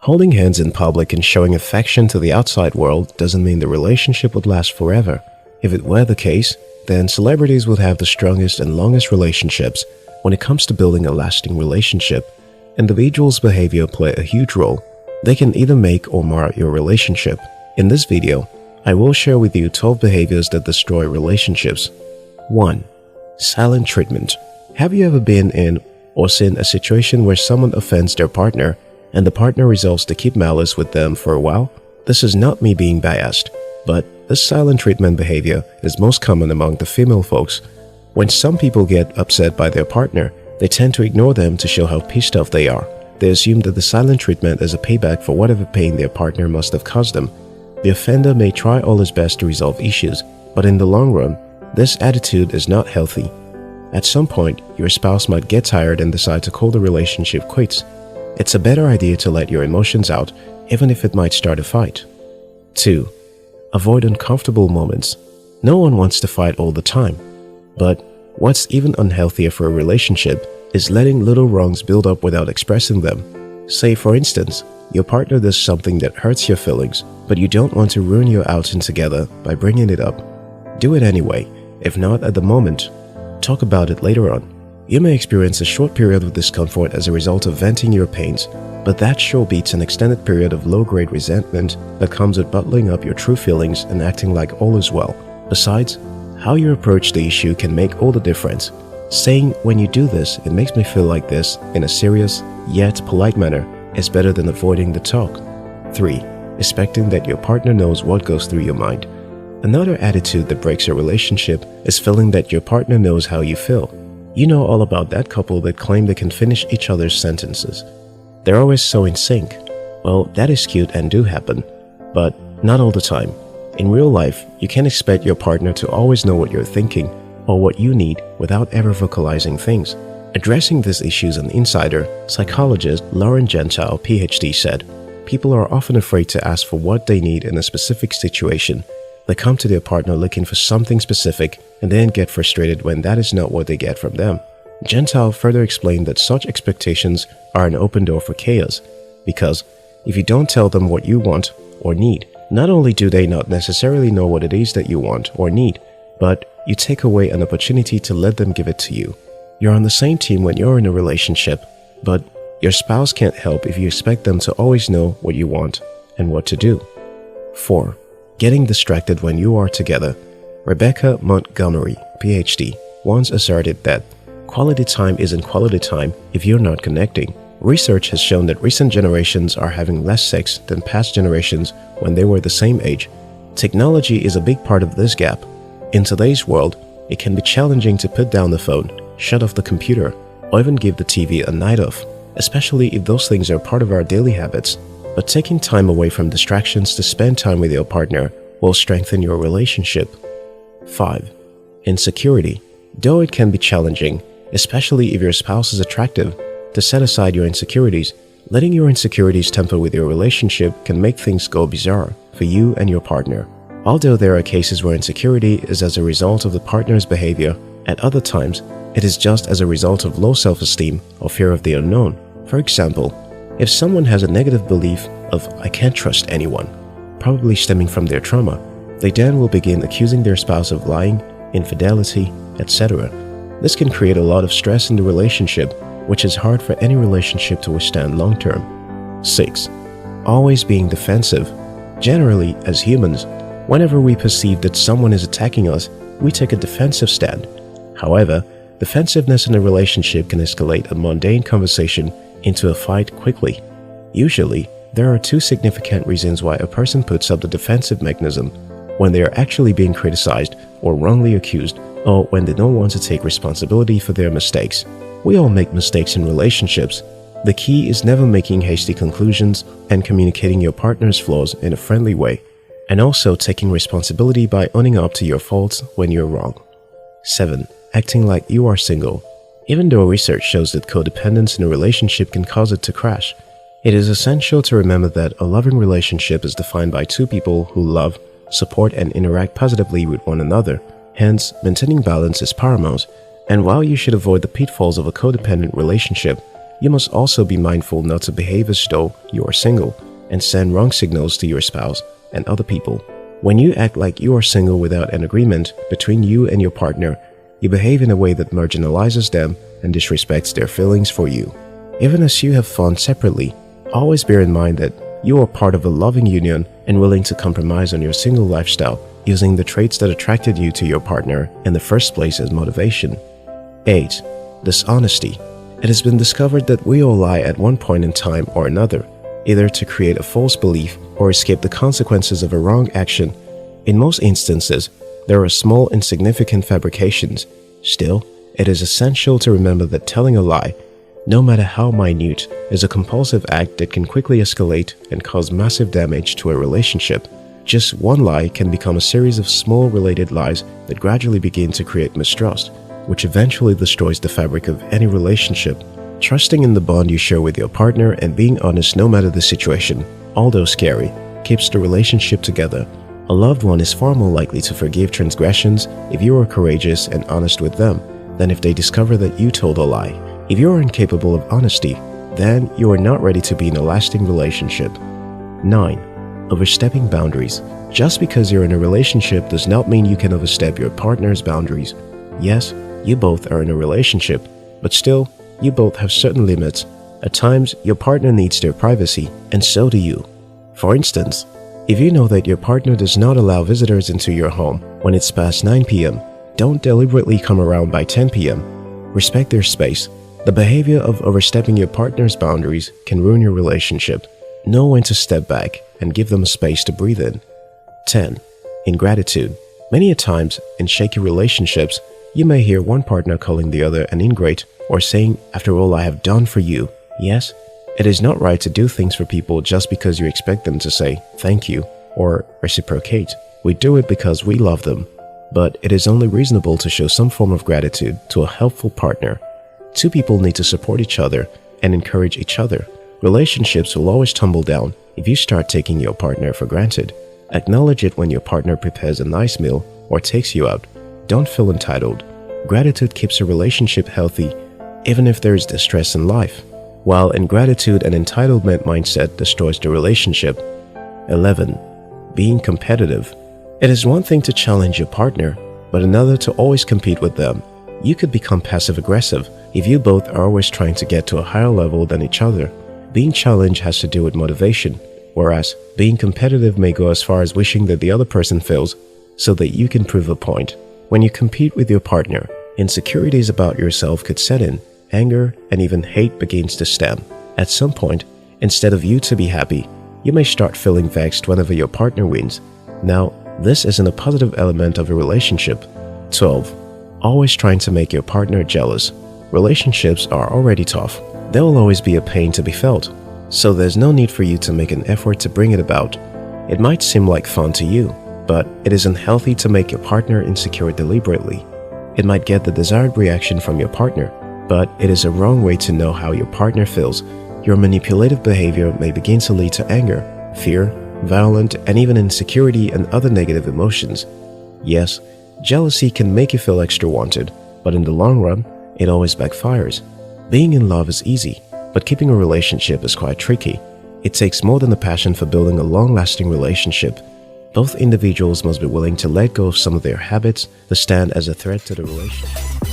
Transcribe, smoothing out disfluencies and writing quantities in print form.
Holding hands in public and showing affection to the outside world doesn't mean the relationship would last forever. If it were the case, then celebrities would have the strongest and longest relationships. When it comes to building a lasting relationship, individuals' behavior play a huge role. They can either make or mar your relationship. In this video, I will share with you 12 behaviors that destroy relationships. 1. Silent treatment. Have you ever been in or seen a situation where someone offends their partner and the partner resolves to keep malice with them for a while? This is not me being biased, but this silent treatment behavior is most common among the female folks. When some people get upset by their partner, they tend to ignore them to show how pissed off they are. They assume that the silent treatment is a payback for whatever pain their partner must have caused them. The offender may try all his best to resolve issues, but in the long run, this attitude is not healthy. At some point, your spouse might get tired and decide to call the relationship quits. It's a better idea to let your emotions out, even if it might start a fight. 2. Avoid uncomfortable moments. No one wants to fight all the time. But what's even unhealthier for a relationship is letting little wrongs build up without expressing them. Say, for instance, your partner does something that hurts your feelings, but you don't want to ruin your outing together by bringing it up. Do it anyway, if not at the moment. Talk about it later on. You may experience a short period of discomfort as a result of venting your pains, but that sure beats an extended period of low-grade resentment that comes with bottling up your true feelings and acting like all is well. Besides, how you approach the issue can make all the difference. Saying, "When you do this, it makes me feel like this," in a serious, yet polite manner is better than avoiding the talk. 3. Expecting that your partner knows what goes through your mind. Another attitude that breaks a relationship is feeling that your partner knows how you feel. You know all about that couple that claim they can finish each other's sentences. They're always so in sync. Well, that is cute and do happen, but not all the time. In real life, you can't expect your partner to always know what you're thinking or what you need without ever vocalizing things. Addressing this issue as an insider, psychologist Lauren Gentile, PhD, said, "People are often afraid to ask for what they need in a specific situation. They come to their partner looking for something specific and then get frustrated when that is not what they get from them." Gentile further explained that such expectations are an open door for chaos, because if you don't tell them what you want or need, not only do they not necessarily know what it is that you want or need, but you take away an opportunity to let them give it to you. You're on the same team when you're in a relationship, but your spouse can't help if you expect them to always know what you want and what to do. 4. Getting distracted when you are together. Rebecca Montgomery, PhD, once asserted that quality time isn't quality time if you're not connecting. Research has shown that recent generations are having less sex than past generations when they were the same age. Technology is a big part of this gap. In today's world, it can be challenging to put down the phone, shut off the computer, or even give the TV a night off, especially if those things are part of our daily habits. But taking time away from distractions to spend time with your partner will strengthen your relationship. 5. Insecurity. Though it can be challenging, especially if your spouse is attractive, to set aside your insecurities, letting your insecurities temper with your relationship can make things go bizarre for you and your partner. Although there are cases where insecurity is as a result of the partner's behavior, at other times, it is just as a result of low self-esteem or fear of the unknown. For example, if someone has a negative belief of "I can't trust anyone," probably stemming from their trauma, they then will begin accusing their spouse of lying, infidelity, etc. This can create a lot of stress in the relationship, which is hard for any relationship to withstand long-term. 6. Always being defensive. Generally, as humans, whenever we perceive that someone is attacking us, we take a defensive stand. However, defensiveness in a relationship can escalate a mundane conversation into a fight quickly. Usually, there are two significant reasons why a person puts up the defensive mechanism: when they are actually being criticized or wrongly accused, or when they don't want to take responsibility for their mistakes. We all make mistakes in relationships. The key is never making hasty conclusions and communicating your partner's flaws in a friendly way, and also taking responsibility by owning up to your faults when you're wrong. 7. Acting like you are single. Even though research shows that codependence in a relationship can cause it to crash, it is essential to remember that a loving relationship is defined by two people who love, support, and interact positively with one another. Hence, maintaining balance is paramount, and while you should avoid the pitfalls of a codependent relationship, you must also be mindful not to behave as though you are single and send wrong signals to your spouse and other people. When you act like you are single without an agreement between you and your partner, you behave in a way that marginalizes them and disrespects their feelings for you. Even as you have fun separately, always bear in mind that you are part of a loving union and willing to compromise on your single lifestyle using the traits that attracted you to your partner in the first place as motivation. 8. Dishonesty. It has been discovered that we all lie at one point in time or another, either to create a false belief or escape the consequences of a wrong action. In most instances, there are small insignificant fabrications. Still, it is essential to remember that telling a lie, no matter how minute, is a compulsive act that can quickly escalate and cause massive damage to a relationship. Just one lie can become a series of small related lies that gradually begin to create mistrust, which eventually destroys the fabric of any relationship. Trusting in the bond you share with your partner and being honest no matter the situation, although scary, keeps the relationship together. A loved one is far more likely to forgive transgressions if you are courageous and honest with them than if they discover that you told a lie. If you are incapable of honesty, then you are not ready to be in a lasting relationship. 9. Overstepping boundaries. Just because you're in a relationship does not mean you can overstep your partner's boundaries. Yes, you both are in a relationship, but still, you both have certain limits. At times, your partner needs their privacy, and so do you. For instance, if you know that your partner does not allow visitors into your home when it's past 9 p.m., don't deliberately come around by 10 p.m. Respect their space. The behavior of overstepping your partner's boundaries can ruin your relationship. Know when to step back and give them a space to breathe in. 10. Ingratitude. Many a times, in shaky relationships, you may hear one partner calling the other an ingrate or saying, "After all I have done for you." Yes, it is not right to do things for people just because you expect them to say thank you or reciprocate. We do it because we love them. But it is only reasonable to show some form of gratitude to a helpful partner. Two people need to support each other and encourage each other. Relationships will always tumble down if you start taking your partner for granted. Acknowledge it when your partner prepares a nice meal or takes you out. Don't feel entitled. Gratitude keeps a relationship healthy even if there is distress in life, while ingratitude and entitlement mindset destroys the relationship. 11. Being competitive. It is one thing to challenge your partner, but another to always compete with them. You could become passive-aggressive if you both are always trying to get to a higher level than each other. Being challenged has to do with motivation, whereas being competitive may go as far as wishing that the other person fails so that you can prove a point. When you compete with your partner, insecurities about yourself could set in. Anger and even hate begins to stem. At some point, instead of you to be happy, you may start feeling vexed whenever your partner wins. Now, this isn't a positive element of a relationship. 12. Always trying to make your partner jealous. Relationships are already tough. There will always be a pain to be felt, so there's no need for you to make an effort to bring it about. It might seem like fun to you, but it isn't healthy to make your partner insecure deliberately. It might get the desired reaction from your partner, but it is a wrong way to know how your partner feels. Your manipulative behavior may begin to lead to anger, fear, violence, and even insecurity and other negative emotions. Yes, jealousy can make you feel extra wanted, but in the long run, it always backfires. Being in love is easy, but keeping a relationship is quite tricky. It takes more than a passion for building a long-lasting relationship. Both individuals must be willing to let go of some of their habits that stand as a threat to the relationship.